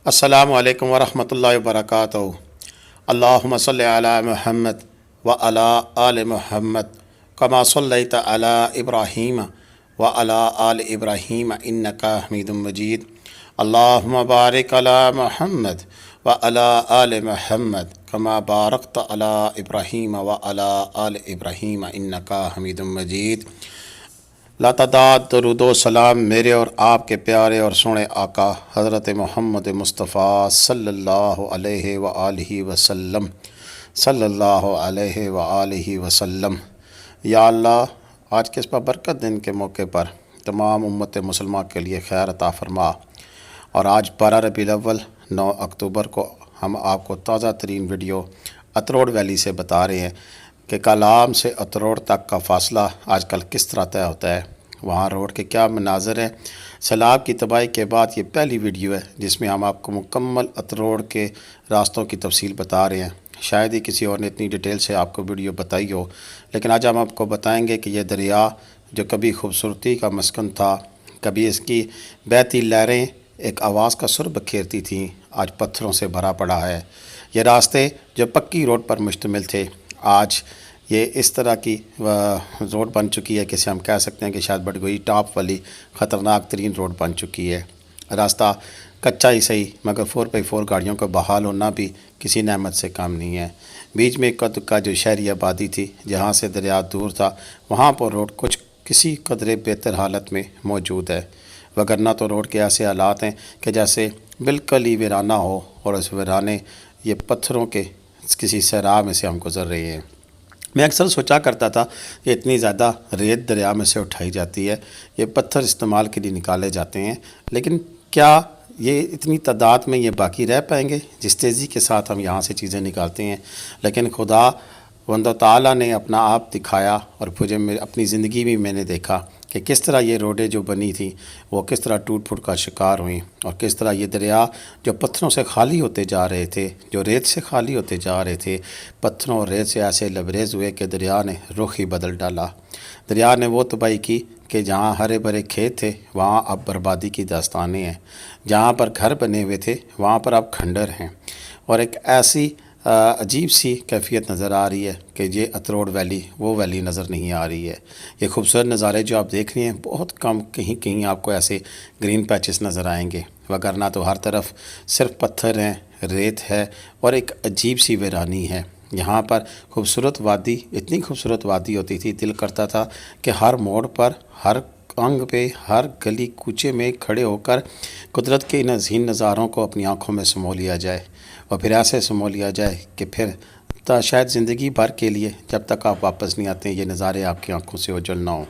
अस्सलामु अलैकुम वरहमतुल्लाहि वबरकातुहू। अल्लाहुम्मा सल्लि अला मुहम्मद व अला आलि मुहम्मद कमा सल्लैता अला इब्राहीम व अला आलि इब्राहीम इन्नका हमीदुम मजीद। अल्लाहुम्मा बारिक अला मुहम्मद व अला आलि मुहम्मद कमा बारकता अला इब्राहीम व अला आलि इब्राहीम इन्नका हमीदुम मजीद। लातादाद दरूद व सलाम मेरे और आपके प्यारे और सोने आका हज़रत मोहम्मद मुस्तफ़ा सल्लल्लाहु अलैहि व आलिहि वसल्लम सल्लल्लाहु अलैहि व आलिहि वसल्लम। या अल्लाह, आज के इस बरकत दिन के मौके पर तमाम उम्मत मुसलमान के लिए खैर अता फरमा। और आज 12 रबीउल अव्वल 9 अक्टूबर को हम आपको ताज़ा तरीन वीडियो अतरोड़ वैली से बता रहे हैं कि कलाम से अतरोड़ तक का फ़ासला आजकल किस तरह तय होता है, वहाँ रोड के क्या मनाज़र हैं। सैलाब की तबाही के बाद ये पहली वीडियो है जिसमें हम आपको मुकम्मल अतरोड़ के रास्तों की तफसील बता रहे हैं। शायद ही किसी और ने इतनी डिटेल से आपको वीडियो बताई हो, लेकिन आज हम आपको बताएंगे कि यह दरिया जो कभी खूबसूरती का मस्कन था, कभी इसकी बहती लहरें एक आवाज़ का सुर बखेरती थीं, आज पत्थरों से भरा पड़ा है। ये रास्ते जो पक्की रोड पर मुश्तमिल थे, आज ये इस तरह की रोड बन चुकी है कि हम कह सकते हैं कि शायद बड़ी टॉप वाली ख़तरनाक तरीन रोड बन चुकी है। रास्ता कच्चा ही सही, मगर 4x4 गाड़ियों का बहाल होना भी किसी नेमत से कम नहीं है। बीच में इक्का दुक्का जो शहरी आबादी थी, जहाँ से दरिया दूर था, वहाँ पर रोड कुछ किसी कदरे बेहतर हालत में मौजूद है। वगरना तो रोड के ऐसे हालात हैं कि जैसे बिल्कुल ही वीराना हो, और उस वीराने ये पत्थरों के किसी सैराब में से हम गुज़र रहे हैं। मैं अक्सर सोचा करता था कि इतनी ज़्यादा रेत दरिया में से उठाई जाती है, ये पत्थर इस्तेमाल के लिए निकाले जाते हैं, लेकिन क्या ये इतनी तादाद में ये बाकी रह पाएंगे जिस तेज़ी के साथ हम यहाँ से चीज़ें निकालते हैं। लेकिन खुदा वंदो ताला ने अपना आप दिखाया, और मुझे अपनी ज़िंदगी में मैंने देखा कि किस तरह ये रोडें जो बनी थी वो किस तरह टूट फूट का शिकार हुई, और किस तरह ये दरिया जो पत्थरों से खाली होते जा रहे थे, जो रेत से खाली होते जा रहे थे, पत्थरों और रेत से ऐसे लबरेज़ हुए कि दरिया ने रुख ही बदल डाला। दरिया ने वो तबाही की कि जहाँ हरे भरे खेत थे वहाँ अब बर्बादी की दास्तानें हैं, जहाँ पर घर बने हुए थे वहाँ पर अब खंडर हैं, और एक ऐसी अजीब सी कैफियत नज़र आ रही है कि ये अतरोड़ वैली वो वैली नज़र नहीं आ रही है। ये खूबसूरत नज़ारे जो आप देख रहे हैं, बहुत कम कहीं कहीं आपको ऐसे ग्रीन पैचेस नज़र आएंगे, वगरना तो हर तरफ सिर्फ पत्थर हैं, रेत है, और एक अजीब सी वीरानी है। यहाँ पर खूबसूरत वादी, इतनी खूबसूरत वादी होती थी, दिल करता था कि हर मोड़ पर, हर अंग पे, हर गली कूचे में खड़े होकर कुदरत के इन हसीन नज़ारों को अपनी आँखों में समो लिया जाए, और फिर ऐसे समो लिया जाए कि फिर शायद ज़िंदगी भर के लिए जब तक आप वापस नहीं आते ये नज़ारे आपकी आंखों से ओझल ना हो।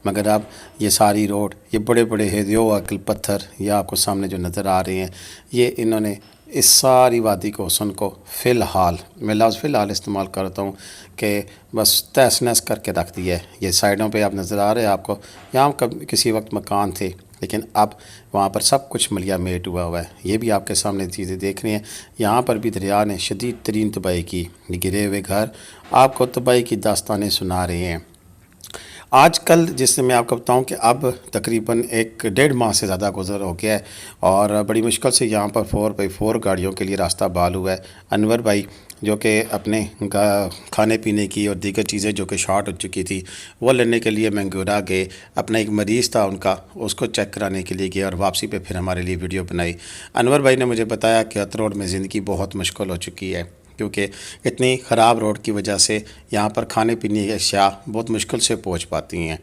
मगर अब ये सारी रोड, ये बड़े बड़े हेदियो अकल पत्थर ये आपको सामने जो नज़र आ रहे हैं, ये इन्होंने इस सारी वादी को हुस्न को फ़िलहाल, मैं लफ्ज़ फ़िलहाल इस्तेमाल करता हूँ कि बस तहस नहस करके रख दिया है। ये साइडों पे आप नज़र आ रहे हैं आपको, यहाँ कभी किसी वक्त मकान थे, लेकिन अब वहाँ पर सब कुछ मलिया मेट हुआ हुआ है। ये भी आपके सामने चीज़ें देख रही हैं। यहाँ पर भी दरिया ने शदीद तरीन तबाही की, गिरे हुए घर आपको तबाही की दास्तानें सुना रहे हैं। आजकल जिससे मैं आपको बताऊं कि अब तकरीबन 1.5 माह से ज़्यादा गुजर हो गया है, और बड़ी मुश्किल से यहाँ पर 4x4 गाड़ियों के लिए रास्ता बहाल हुआ है। अनवर भाई जो कि अपने खाने पीने की और दीगर चीज़ें जो कि शॉर्ट हो चुकी थी वो लेने के लिए मंगूरा गए। अपना एक मरीज़ था उनका, उसको चेक कराने के लिए गया, और वापसी पे फिर हमारे लिए वीडियो बनाई। अनवर भाई ने मुझे बताया कि अतरोड़ में ज़िंदगी बहुत मुश्किल हो चुकी है, क्योंकि इतनी ख़राब रोड की वजह से यहाँ पर खाने पीने की अशिया बहुत मुश्किल से पहुँच पाती हैं।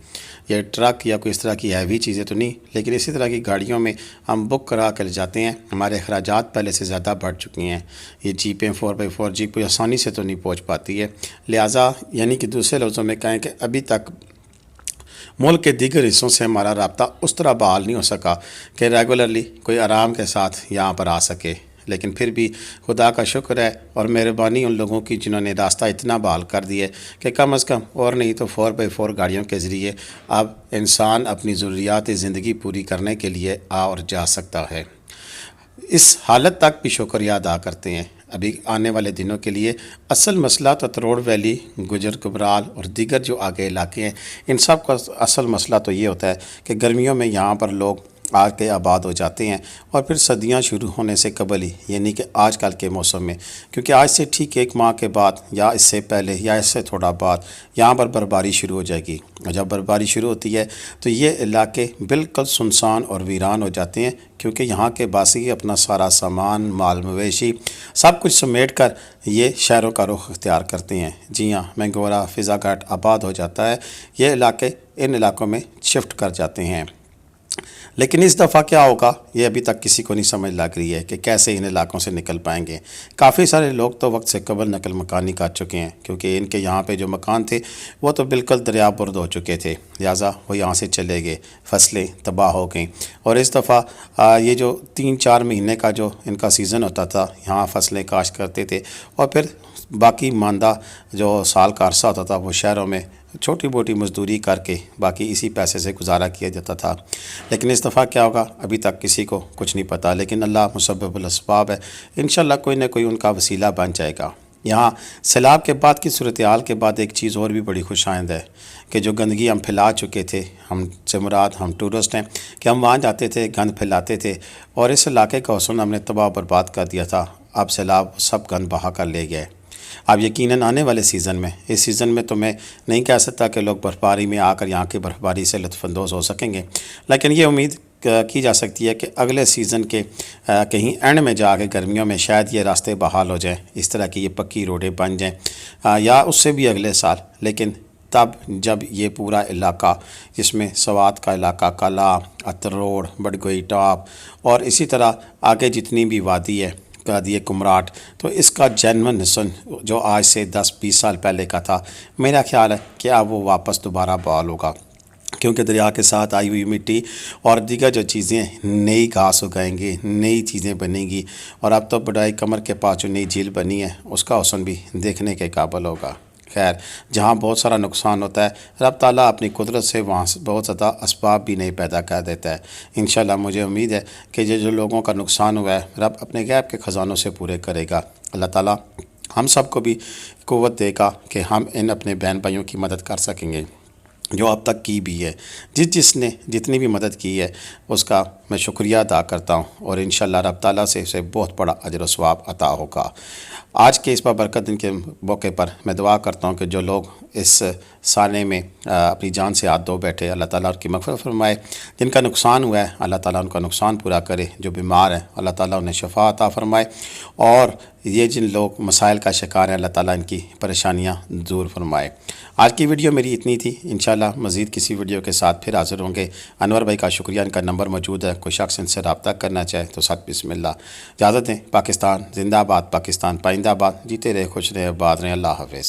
ये ट्रक या कोई इस तरह की हैवी चीज़ें तो नहीं, लेकिन इसी तरह की गाड़ियों में हम बुक करा कर जाते हैं। हमारे अखराजात पहले से ज़्यादा बढ़ चुकी हैं। ये जीपें 4x4 जीप कोई आसानी से तो नहीं पहुँच पाती है। लिहाजा यानी कि दूसरे लफ्ज़ों में कहें कि अभी तक मुल्क के दीगर हिस्सों से हमारा रब्ता उस तरह बहाल नहीं हो सका कि रेगुलरली कोई आराम के साथ यहाँ पर आ सके। लेकिन फिर भी खुदा का शुक्र है और मेहरबानी उन लोगों की जिन्होंने रास्ता इतना बहाल कर दिया कि कम अज़ कम और नहीं तो 4x4 गाड़ियों के ज़रिए अब इंसान अपनी ज़रूरियात ज़िंदगी पूरी करने के लिए आ और जा सकता है। इस हालत तक भी शुक्रिया अदा करते हैं। अभी आने वाले दिनों के लिए असल मसला तो अतरोड़ वैली, गुजर कुबराल और दीगर जो आगे इलाके हैं, इन सब का असल मसला तो ये होता है कि गर्मियों में यहाँ पर लोग آ کے آباد ہو جاتے ہیں، اور پھر سردیاں شروع ہونے سے قبل ہی، یعنی کہ آج کل کے موسم میں، کیونکہ آج سے ٹھیک 1 ماہ کے بعد یا اس سے پہلے یا اس سے تھوڑا بعد یہاں پر برفباری شروع ہو جائے گی، اور جب برفباری شروع ہوتی ہے تو یہ علاقے بالکل سنسان اور ویران ہو جاتے ہیں، کیونکہ یہاں کے باسی اپنا سارا سامان، مال مویشی سب کچھ سمیٹ کر یہ شہروں کا رخ اختیار کرتے ہیں۔ جی ہاں، مینگورہ، فضا گھاٹ آباد ہو جاتا ہے، یہ علاقے ان علاقوں میں شفٹ کر جاتے ہیں۔ لیکن اس دفعہ کیا ہوگا یہ ابھی تک کسی کو نہیں سمجھ لگ رہی ہے کہ کیسے ان علاقوں سے نکل پائیں گے۔ کافی سارے لوگ تو وقت سے قبل نقل مکانی کر چکے ہیں، کیونکہ ان کے یہاں پہ جو مکان تھے وہ تو بالکل دریا برد ہو چکے تھے، لہٰذا وہ یہاں سے چلے گئے، فصلیں تباہ ہو گئیں۔ اور اس دفعہ یہ جو 3-4 مہینے کا جو ان کا سیزن ہوتا تھا، یہاں فصلیں کاشت کرتے تھے، اور پھر باقی ماندہ جو سال کا عرصہ ہوتا تھا وہ شہروں میں چھوٹی موٹی مزدوری کر کے باقی اسی پیسے سے گزارا کیا جاتا تھا۔ لیکن اس دفعہ کیا ہوگا ابھی تک کسی کو کچھ نہیں پتہ، لیکن اللہ مسبب الاسباب ہے، انشاءاللہ کوئی نہ کوئی ان کا وسیلہ بن جائے گا۔ یہاں سیلاب کے بعد کی صورتحال کے بعد ایک چیز اور بھی بڑی خوش آئند ہے کہ جو گندگی ہم پھیلا چکے تھے، ہم سے مراد ہم ٹورسٹ ہیں، کہ ہم وہاں جاتے تھے، گند پھیلاتے تھے، اور اس علاقے کا حسن ہم نے تباہ و برباد کر دیا تھا۔ اب سیلاب سب گند بہا کر لے گئے۔ اب یقیناً آنے والے سیزن میں، اس سیزن میں تو میں نہیں کہہ سکتا کہ لوگ برفباری میں آ کر یہاں کی برفباری سے لطف اندوز ہو سکیں گے، لیکن یہ امید کی جا سکتی ہے کہ اگلے سیزن کے کہیں اینڈ میں جا کے گرمیوں میں شاید یہ راستے بحال ہو جائیں، اس طرح کی یہ پکی روڈیں بن جائیں، یا اس سے بھی اگلے سال۔ لیکن تب جب یہ پورا علاقہ، جس میں سوات کا علاقہ، کلا، اتر روڈ، بڑگوئی ٹاپ، اور اسی طرح آگے جتنی بھی وادی ہے، وادی کمراٹ، تو اس کا جینون حسن جو آج سے 10-20 سال پہلے کا تھا، میرا خیال ہے کہ اب وہ واپس دوبارہ بحال ہوگا، کیونکہ دریا کے ساتھ آئی ہوئی مٹی اور دیگر جو چیزیں، نئی گھاس اگائیں گی، نئی چیزیں بنیں گی، اور اب تو بڑائی کمر کے پاس جو نئی جھیل بنی ہے اس کا حسن بھی دیکھنے کے قابل ہوگا۔ خیر، جہاں بہت سارا نقصان ہوتا ہے، رب تعالیٰ اپنی قدرت سے وہاں بہت زیادہ اسباب بھی نہیں پیدا کر دیتا ہے۔ انشاءاللہ مجھے امید ہے کہ جو لوگوں کا نقصان ہوا ہے، رب اپنے غیب کے خزانوں سے پورے کرے گا۔ اللہ تعالیٰ ہم سب کو بھی قوت دے گا کہ ہم ان اپنے بہن بھائیوں کی مدد کر سکیں گے جو اب تک کی بھی ہے۔ جس نے جتنی بھی مدد کی ہے اس کا میں شکریہ ادا کرتا ہوں، اور انشاءاللہ رب تعالیٰ سے اسے بہت بڑا اجر و ثواب عطا ہوگا۔ آج کے اس بابرکت دن کے موقع پر میں دعا کرتا ہوں کہ جو لوگ اس سالے میں اپنی جان سے ہاتھ دھو بیٹھے، اللہ تعالیٰ ان کی مغفرت فرمائے۔ جن کا نقصان ہوا ہے اللہ تعالیٰ ان کا نقصان پورا کرے، جو بیمار ہیں اللہ تعالیٰ انہیں شفا عطا فرمائے، اور یہ جن لوگ مسائل کا شکار ہیں اللہ تعالیٰ ان کی پریشانیاں دور فرمائے۔ آج کی ویڈیو میری اتنی تھی، انشاءاللہ مزید کسی ویڈیو کے ساتھ پھر حاضر ہوں گے۔ انور بھائی کا شکریہ، ان کا نمبر موجود ہے، کوئی شخص ان سے رابطہ کرنا چاہے تو ساتھ بسم اللہ۔ اجازت دیں، پاکستان زندہ باد، پاکستان پائندہ باد، جیتے رہے، خوش رہے، آباد رہے، اللہ حافظ۔